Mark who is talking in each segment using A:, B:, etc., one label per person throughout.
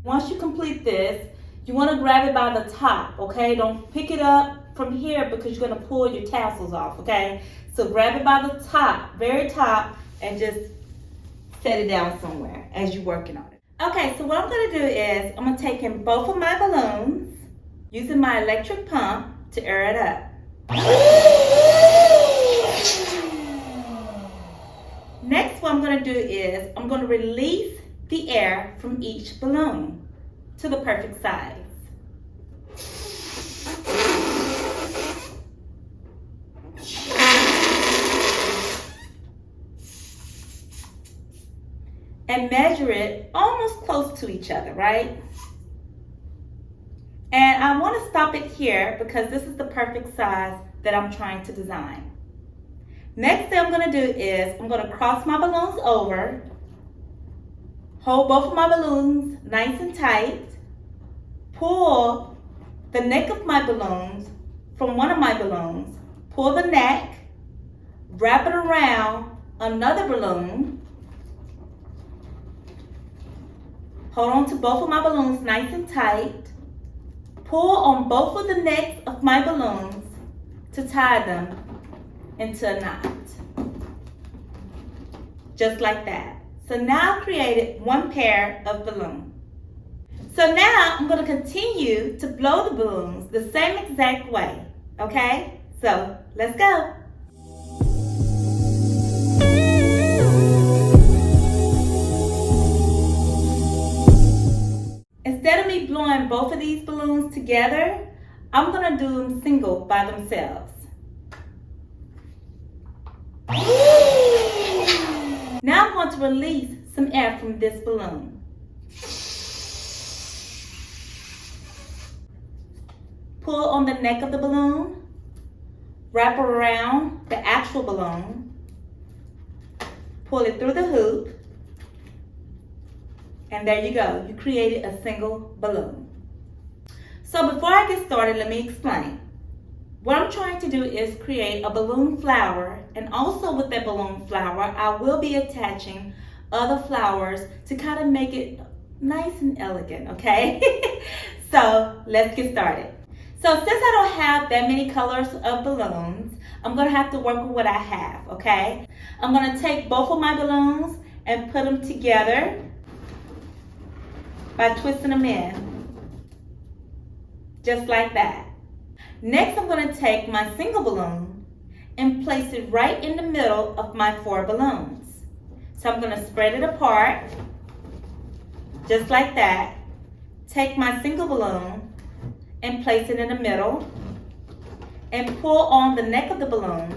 A: Once you complete this, you want to grab it by the top, okay? Don't pick it up from here because you're going to pull your tassels off, okay? So grab it by the top, very top, and just set it down somewhere as you're working on it. Okay, so what I'm going to do is I'm going to take in both of my balloons using my electric pump to air it up. Next, what I'm going to do is I'm going to release the air from each balloon to the perfect size. And measure it almost close to each other, right? And I want to stop it here because this is the perfect size that I'm trying to design. Next thing I'm going to do is I'm going to cross my balloons over, hold both of my balloons nice and tight, pull the neck of my balloons from one of my balloons, pull the neck, wrap it around another balloon, hold on to both of my balloons nice and tight, pull on both of the necks of my balloons to tie them into a knot. Just like that. So now I've created one pair of balloons. So now I'm going to continue to blow the balloons the same exact way. Okay? So let's go. Instead of me blowing both of these balloons together, I'm going to do them single by themselves. Now I'm going to release some air from this balloon. Pull on the neck of the balloon, wrap around the actual balloon, pull it through the hoop, and there you go. You created a single balloon. So before I get started, let me explain. What I'm trying to do is create a balloon flower, and also with that balloon flower, I will be attaching other flowers to kind of make it nice and elegant, okay? So let's get started. So since I don't have that many colors of balloons, I'm gonna have to work with what I have, okay? I'm gonna take both of my balloons and put them together by twisting them in, just like that. Next, I'm going to take my single balloon and place it right in the middle of my 4 balloons. So I'm going to spread it apart, just like that. Take my single balloon and place it in the middle and pull on the neck of the balloon.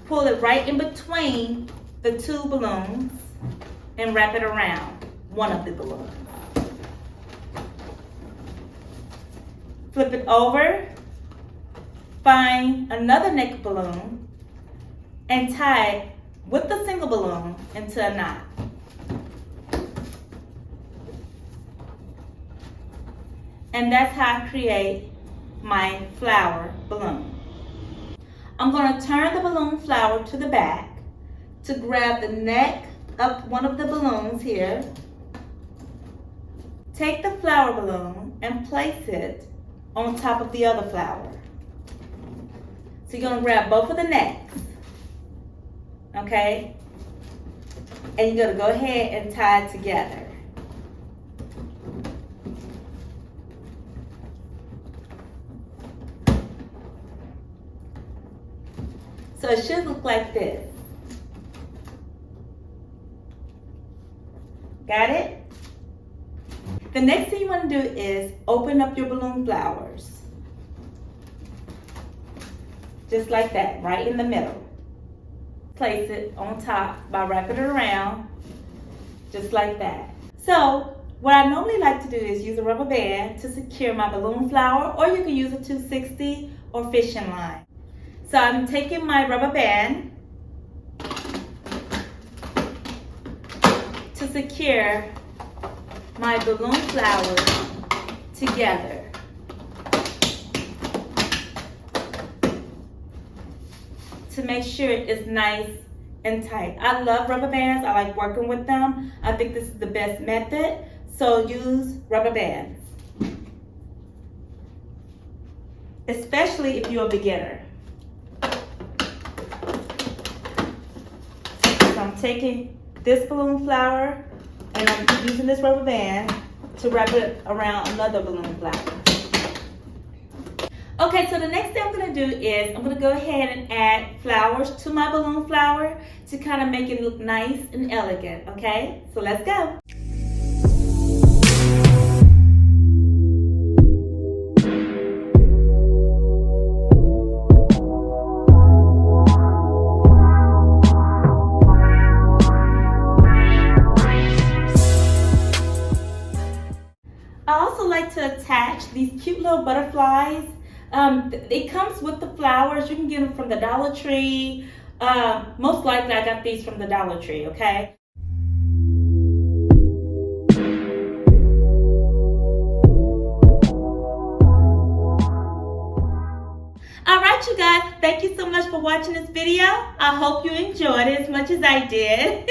A: Pull it right in between the 2 balloons and wrap it around one of the balloons. Flip it over, find another neck balloon, and tie it with the single balloon into a knot. And that's how I create my flower balloon. I'm going to turn the balloon flower to the back to grab the neck of one of the balloons here. Take the flower balloon and place it on top of the other flower. So you're going to grab both of the necks, okay? And you're going to go ahead and tie it together. So it should look like this. Got it? The next thing you want to do is open up your balloon flowers. Just like that, right in the middle. place it on top by wrapping it around, just like that. So what I normally like to do is use a rubber band to secure my balloon flower, or you can use a 260 or fishing line. So I'm taking my rubber band to secure my balloon flowers together. To make sure it's nice and tight. I love rubber bands. I like working with them. I think this is the best method. So use rubber bands, especially if you're a beginner. So I'm taking this balloon flower and I'm using this rubber band to wrap it around another balloon flower. Okay, so the next thing I'm going to do is I'm going to go ahead and add flowers to my balloon flower to kind of make it look nice and elegant, okay? So let's go. I also like to attach these cute little butterflies. It comes with the flowers. You can get them from the Dollar Tree. Most likely I got these from the Dollar Tree, okay? Alright you guys, thank you so much for watching this video. I hope you enjoyed it as much as I did.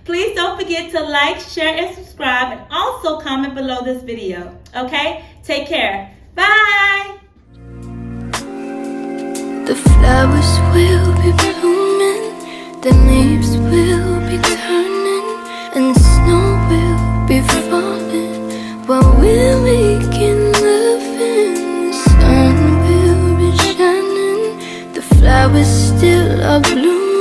A: Please don't forget to like, share, and subscribe, and also comment below this video, okay? Take care. Bye!
B: The flowers will be blooming, the leaves will be turning, and snow will be falling while we're making love, and the sun will be shining. The flowers still are blooming.